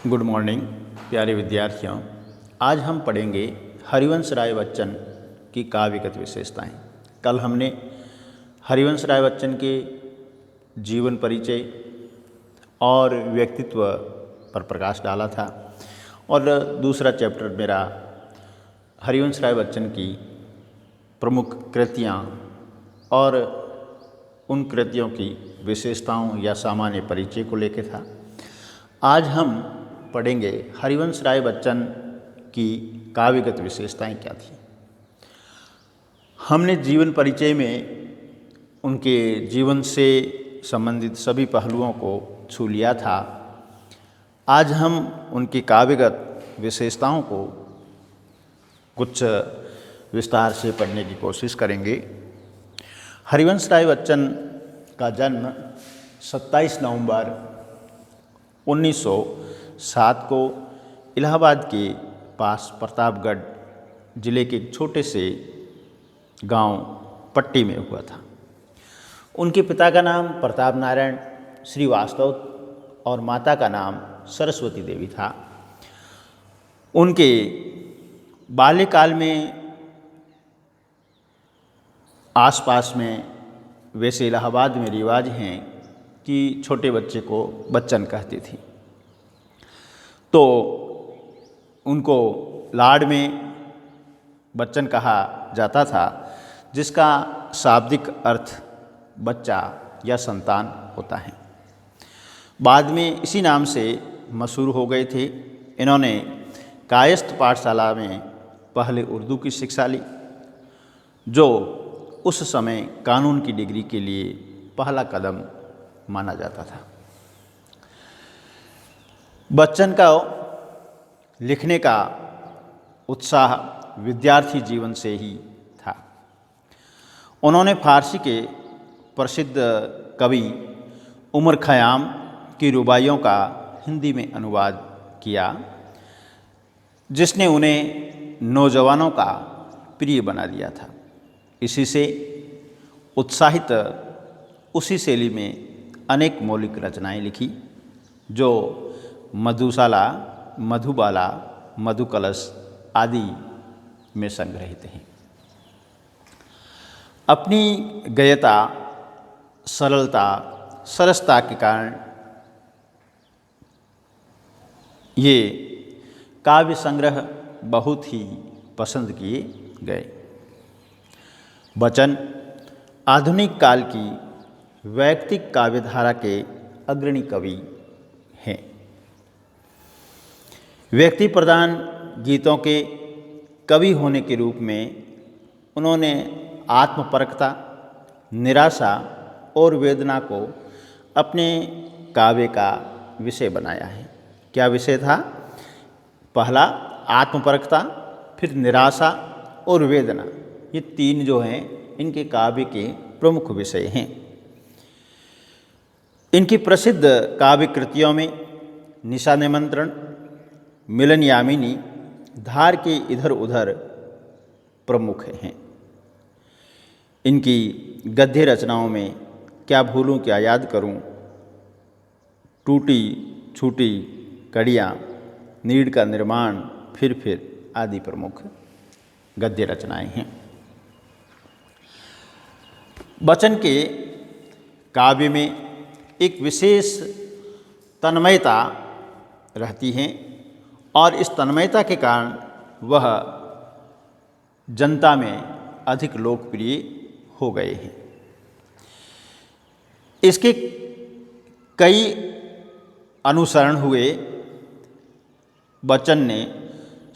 Good morning प्यारे विद्यार्थियों। आज हम पढ़ेंगे हरिवंश राय बच्चन की काव्यगत विशेषताएं। कल हमने हरिवंश राय बच्चन के जीवन परिचय और व्यक्तित्व पर प्रकाश डाला था और दूसरा चैप्टर मेरा हरिवंश राय बच्चन की प्रमुख कृतियाँ और उन कृतियों की विशेषताओं या सामान्य परिचय को लेकर था। आज हम पढ़ेंगे हरिवंश राय बच्चन की काव्यगत विशेषताएं क्या थी। हमने जीवन परिचय में उनके जीवन से संबंधित सभी पहलुओं को छू लिया था। आज हम उनकी काव्यगत विशेषताओं को कुछ विस्तार से पढ़ने की कोशिश करेंगे। हरिवंश राय बच्चन का जन्म 27 नवंबर 1907 को इलाहाबाद के पास प्रतापगढ़ जिले के एक छोटे से गांव पट्टी में हुआ था। उनके पिता का नाम प्रताप नारायण श्रीवास्तव और माता का नाम सरस्वती देवी था। उनके बाल्यकाल में आसपास में वैसे इलाहाबाद में रिवाज हैं कि छोटे बच्चे को बच्चन कहती थी, तो उनको लाड में बच्चन कहा जाता था, जिसका शाब्दिक अर्थ बच्चा या संतान होता है। बाद में इसी नाम से मशहूर हो गए थे। इन्होंने कायस्थ पाठशाला में पहले उर्दू की शिक्षा ली, जो उस समय कानून की डिग्री के लिए पहला कदम माना जाता था। बच्चन का लिखने का उत्साह विद्यार्थी जीवन से ही था। उन्होंने फारसी के प्रसिद्ध कवि उमर खयाम की रुबाइयों का हिंदी में अनुवाद किया, जिसने उन्हें नौजवानों का प्रिय बना दिया था। इसी से उत्साहित उसी शैली में अनेक मौलिक रचनाएं लिखी, जो मधुशाला, मधुबाला, मधुकलश आदि में संग्रहित हैं। अपनी गयता, सरलता, सरसता के कारण ये काव्य संग्रह बहुत ही पसंद किए गए। बच्चन आधुनिक काल की वैयक्तिक काव्यधारा के अग्रणी कवि हैं। व्यक्ति प्रधान गीतों के कवि होने के रूप में उन्होंने आत्मपरकता, निराशा और वेदना को अपने काव्य का विषय बनाया है। क्या विषय था? पहला आत्मपरकता, फिर निराशा और वेदना। ये तीन जो हैं इनके काव्य के प्रमुख विषय हैं। इनकी प्रसिद्ध काव्य कृतियों में निशा निमंत्रण, मिलन यामिनी, धार के इधर उधर प्रमुख हैं। इनकी गद्य रचनाओं में क्या भूलूं क्या याद करूं, टूटी छूटी कड़ियाँ, नीड़ का निर्माण, फिर आदि प्रमुख गद्य रचनाएं हैं। बच्चन के काव्य में एक विशेष तन्मयता रहती है और इस तन्मयता के कारण वह जनता में अधिक लोकप्रिय हो गए हैं। इसके कई अनुसरण हुए। बच्चन ने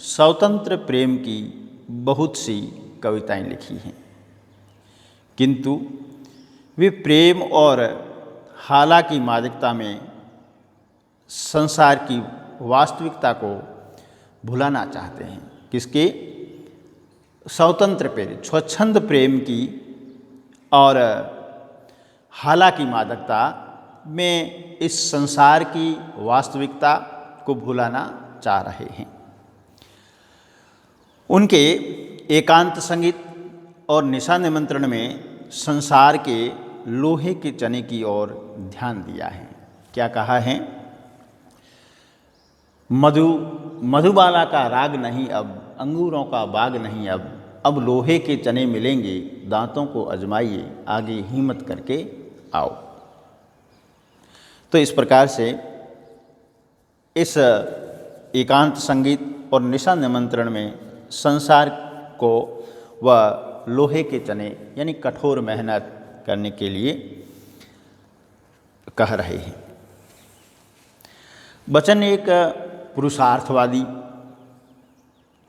स्वतंत्र प्रेम की बहुत सी कविताएं लिखी हैं, किंतु वे प्रेम और हाला की मादकता में संसार की वास्तविकता को भुलाना चाहते हैं। किसके? स्वतंत्र प्रेम, स्वच्छंद प्रेम की और हाला की मादकता में इस संसार की वास्तविकता को भुलाना चाह रहे हैं। उनके एकांत संगीत और निशा निमंत्रण में संसार के लोहे के चने की ओर ध्यान दिया है। क्या कहा है? मधुबाला का राग नहीं अब, अंगूरों का बाग नहीं अब लोहे के चने मिलेंगे, दांतों को आजमाइए, आगे हिम्मत करके आओ। तो इस प्रकार से इस एकांत संगीत और निशा निमंत्रण में संसार को वह लोहे के चने यानी कठोर मेहनत करने के लिए कह रहे हैं। बचन एक पुरुषार्थवादी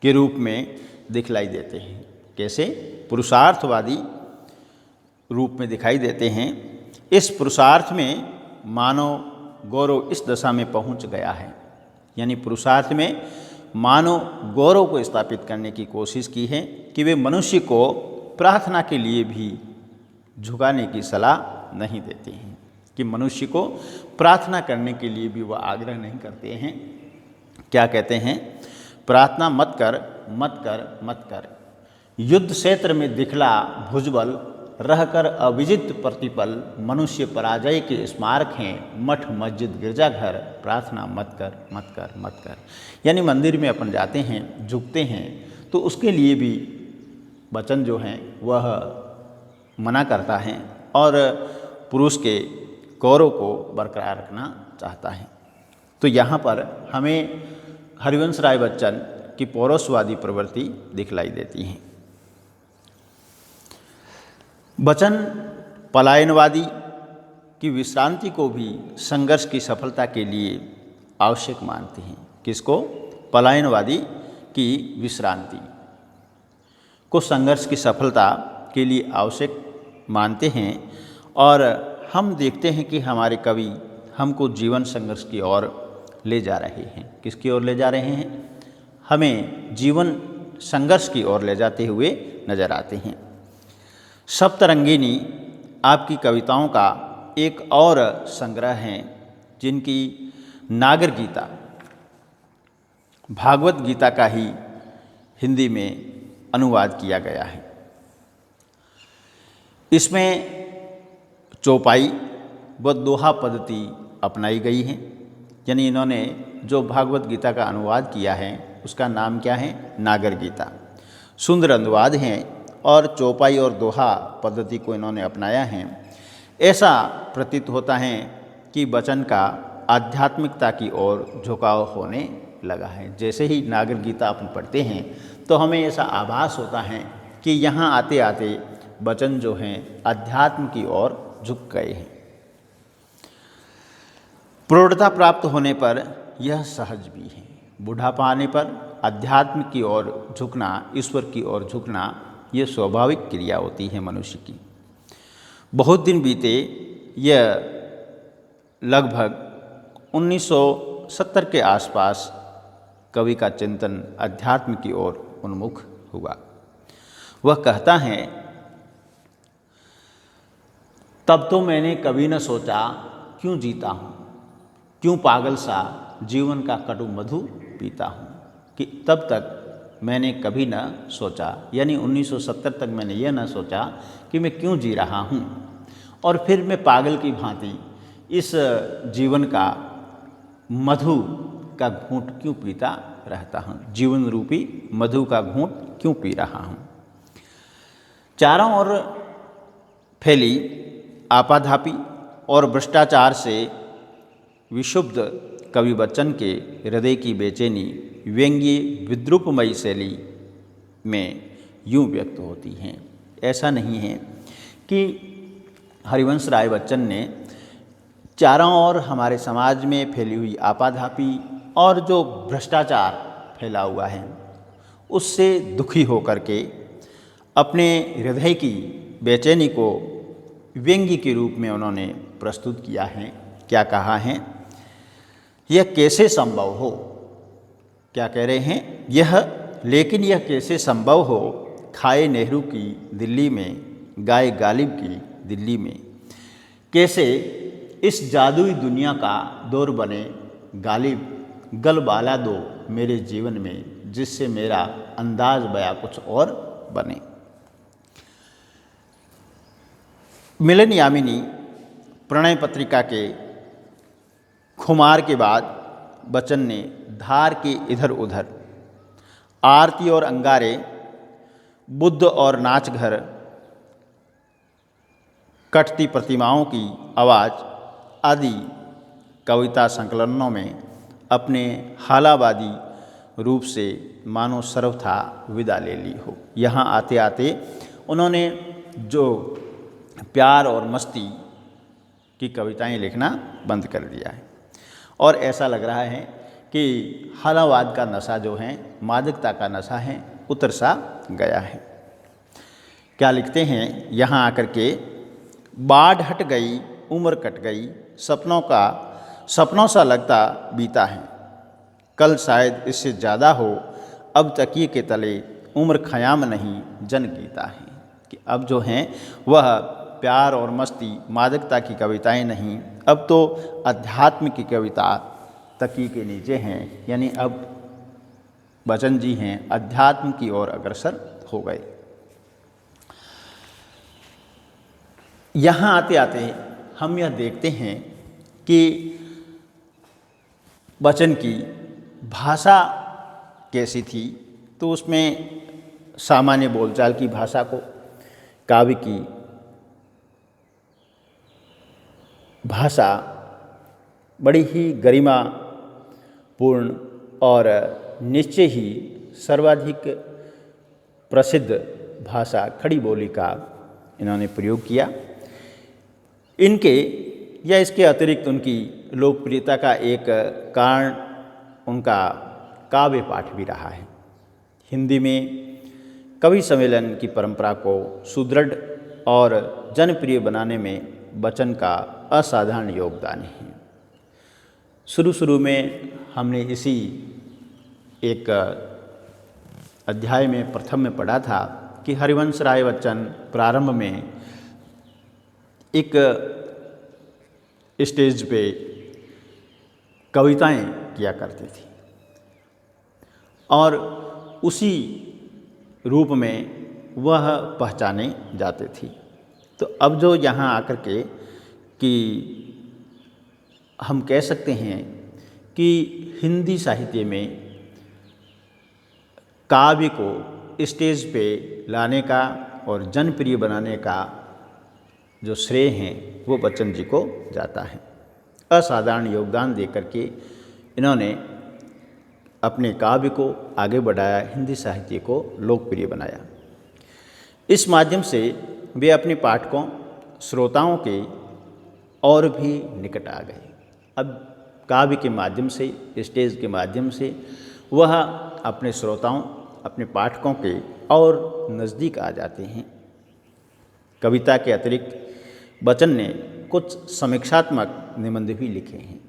के रूप में दिखलाई देते हैं। कैसे? पुरुषार्थवादी रूप में दिखाई देते हैं। इस पुरुषार्थ में मानव गौरव इस दशा में पहुंच गया है, यानी पुरुषार्थ में मानव गौरव को स्थापित करने की कोशिश की है कि वे मनुष्य को प्रार्थना के लिए भी झुकाने की सलाह नहीं देते हैं, कि मनुष्य को प्रार्थना करने के लिए भी वह आग्रह नहीं करते हैं। क्या कहते हैं? प्रार्थना मत कर मत कर मत कर, युद्ध क्षेत्र में दिखला भुजबल, रहकर अविजित प्रतिपल, मनुष्य पराजय के स्मारक हैं, मठ मस्जिद गिरजाघर, प्रार्थना मत कर मत कर मत कर। यानी मंदिर में अपन जाते हैं, झुकते हैं, तो उसके लिए भी वचन जो हैं वह मना करता है और पुरुष के गौरव को बरकरार रखना चाहता है। तो यहाँ पर हमें हरिवंश राय बच्चन की पौरुषवादी प्रवृत्ति दिखलाई देती है। बच्चन पलायनवादी की विश्रांति को भी संघर्ष की सफलता के लिए आवश्यक मानते हैं। किसको? पलायनवादी की विश्रांति को संघर्ष की सफलता के लिए आवश्यक मानते हैं। और हम देखते हैं कि हमारे कवि हमको जीवन संघर्ष की ओर ले जा रहे हैं। किसकी ओर ले जा रहे हैं? हमें जीवन संघर्ष की ओर ले जाते हुए नजर आते हैं। सप्तरंगिनी आपकी कविताओं का एक और संग्रह है, जिनकी नागर गीता भागवत गीता का ही हिंदी में अनुवाद किया गया है। इसमें चौपाई व दोहा पद्धति अपनाई गई है। यानी इन्होंने जो भागवत गीता का अनुवाद किया है उसका नाम क्या है? नागर गीता। सुंदर अनुवाद हैं और चौपाई और दोहा पद्धति को इन्होंने अपनाया है। ऐसा प्रतीत होता है कि वचन का आध्यात्मिकता की ओर झुकाव होने लगा है। जैसे ही नागर गीता अपन पढ़ते हैं तो हमें ऐसा आभास होता है कि यहाँ आते आते वचन जो हैं अध्यात्म की ओर झुक गए हैं। प्रौढ़ता प्राप्त होने पर यह सहज भी है। बुढ़ापा आने पर अध्यात्म की ओर झुकना, ईश्वर की ओर झुकना, यह स्वाभाविक क्रिया होती है मनुष्य की। बहुत दिन बीते, यह लगभग 1970 के आसपास कवि का चिंतन अध्यात्म की ओर उन्मुख हुआ। वह कहता है, तब तो मैंने कभी न सोचा क्यों जीता हूँ, क्यों पागल सा जीवन का कटु मधु पीता हूँ। कि तब तक मैंने कभी न सोचा, यानी 1970 तक मैंने यह न सोचा कि मैं क्यों जी रहा हूँ, और फिर मैं पागल की भांति इस जीवन का मधु का घूंट क्यों पीता रहता हूँ, जीवन रूपी मधु का घूंट क्यों पी रहा हूँ। चारों ओर फैली आपाधापी और भ्रष्टाचार से विशुद्ध कवि बच्चन के हृदय की बेचैनी व्यंग्य विद्रूपमयी शैली में यूँ व्यक्त होती हैं। ऐसा नहीं है कि हरिवंश राय बच्चन ने चारों ओर हमारे समाज में फैली हुई आपाधापी और जो भ्रष्टाचार फैला हुआ है उससे दुखी होकर के अपने हृदय की बेचैनी को व्यंग्य के रूप में उन्होंने प्रस्तुत किया है। क्या कहा है? यह कैसे संभव हो, क्या कह रहे हैं? लेकिन यह कैसे संभव हो, खाए नेहरू की दिल्ली में, गाए गालिब की दिल्ली में, कैसे इस जादुई दुनिया का दौर बने गालिब, गलबाला दो मेरे जीवन में, जिससे मेरा अंदाज बया कुछ और बने। मिलन यामिनी प्रणय पत्रिका के खुमार के बाद बच्चन ने धार के इधर उधर, आरती और अंगारे, बुद्ध और नाच घर, कटती प्रतिमाओं की आवाज़ आदि कविता संकलनों में अपने हालावादी रूप से मानो सर्वथा विदा ले ली हो। यहाँ आते आते उन्होंने जो प्यार और मस्ती की कविताएं लिखना बंद कर दिया है और ऐसा लग रहा है कि हालावाद का नशा जो है, मादकता का नशा है, उतर सा गया है। क्या लिखते हैं यहाँ आकर के, बाढ़ हट गई, उम्र कट गई, सपनों सा लगता बीता है, कल शायद इससे ज़्यादा हो, अब तकिए के तले उम्र ख़याम नहीं जन गीता है। कि अब जो हैं वह प्यार और मस्ती, मादकता की कविताएं नहीं, अब तो अध्यात्म की कविता तकिए के नीचे हैं। यानी अब बच्चन जी हैं अध्यात्म की ओर अग्रसर हो गए। यहाँ आते आते हम यह देखते हैं कि बच्चन की भाषा कैसी थी। तो उसमें सामान्य बोलचाल की भाषा को, काव्य की भाषा बड़ी ही गरिमापूर्ण और निश्चय ही सर्वाधिक प्रसिद्ध भाषा खड़ी बोली का इन्होंने प्रयोग किया। इनके या इसके अतिरिक्त उनकी लोकप्रियता का एक कारण उनका काव्य पाठ भी रहा है। हिंदी में कवि सम्मेलन की परंपरा को सुदृढ़ और जनप्रिय बनाने में बच्चन का असाधारण योगदान है। शुरू में हमने इसी एक अध्याय में प्रथम में पढ़ा था कि हरिवंश राय बच्चन प्रारंभ में एक स्टेज पे कविताएं किया करती थी और उसी रूप में वह पहचाने जाते थी। तो अब जो यहाँ आकर के कि हम कह सकते हैं कि हिंदी साहित्य में काव्य को स्टेज पे लाने का और जनप्रिय बनाने का जो श्रेय है वो बच्चन जी को जाता है। असाधारण योगदान देकर के इन्होंने अपने काव्य को आगे बढ़ाया, हिंदी साहित्य को लोकप्रिय बनाया। इस माध्यम से वे अपने पाठकों, श्रोताओं के और भी निकट आ गए। अब काव्य के माध्यम से, स्टेज के माध्यम से वह अपने श्रोताओं, अपने पाठकों के और नज़दीक आ जाते हैं। कविता के अतिरिक्त बच्चन ने कुछ समीक्षात्मक निबंध भी लिखे हैं।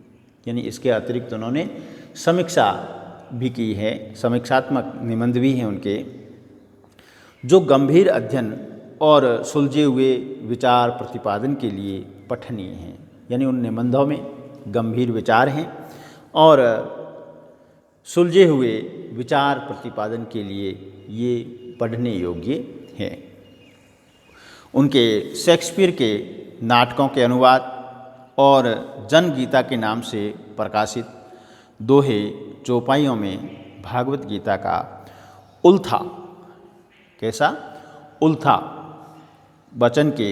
यानी इसके अतिरिक्त उन्होंने समीक्षा भी की है, समीक्षात्मक निबंध भी हैं उनके, जो गंभीर अध्ययन और सुलझे हुए विचार प्रतिपादन के लिए पठनीय हैं। यानी उन निबंधों में गंभीर विचार हैं और सुलझे हुए विचार प्रतिपादन के लिए ये पढ़ने योग्य हैं। उनके शेक्सपियर के नाटकों के अनुवाद और जनगीता के नाम से प्रकाशित दोहे चौपाइयों में भागवत गीता का उल्था, कैसा उल्था, बच्चन के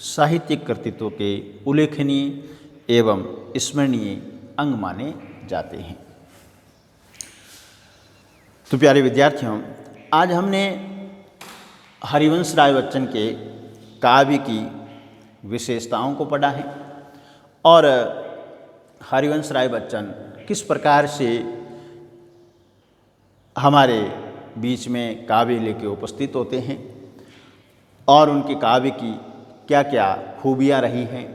साहित्यिक कृतित्व के उल्लेखनीय एवं स्मरणीय अंग माने जाते हैं। तो प्यारे विद्यार्थियों, आज हमने हरिवंश राय बच्चन के काव्य की विशेषताओं को पढ़ा है और हरिवंश राय बच्चन किस प्रकार से हमारे बीच में काव्य लेके उपस्थित होते हैं और उनके काव्य की क्या क्या खूबियाँ रही हैं,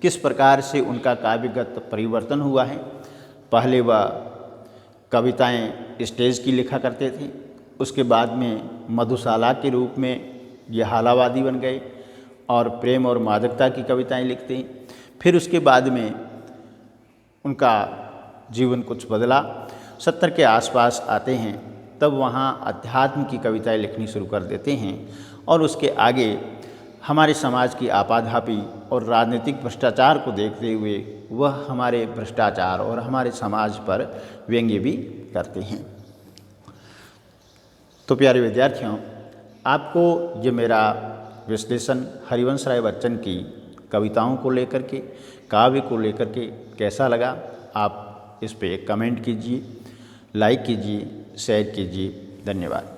किस प्रकार से उनका काव्यगत परिवर्तन हुआ है। पहले वह कविताएं स्टेज की लिखा करते थे, उसके बाद में मधुशाला के रूप में ये हालावादी बन गए और प्रेम और मादकता की कविताएं लिखते हैं। फिर उसके बाद में उनका जीवन कुछ बदला। 70 के आसपास आते हैं, तब वहाँ अध्यात्म की कविताएं लिखनी शुरू कर देते हैं और उसके आगे हमारे समाज की आपाधापी और राजनीतिक भ्रष्टाचार को देखते हुए वह हमारे भ्रष्टाचार और हमारे समाज पर व्यंग्य भी करते हैं। तो प्यारे विद्यार्थियों, आपको ये मेरा विश्लेषण हरिवंश राय बच्चन की कविताओं को लेकर के, काव्य को लेकर के कैसा लगा? आप इस पे कमेंट कीजिए, लाइक कीजिए, शेयर कीजिए। धन्यवाद।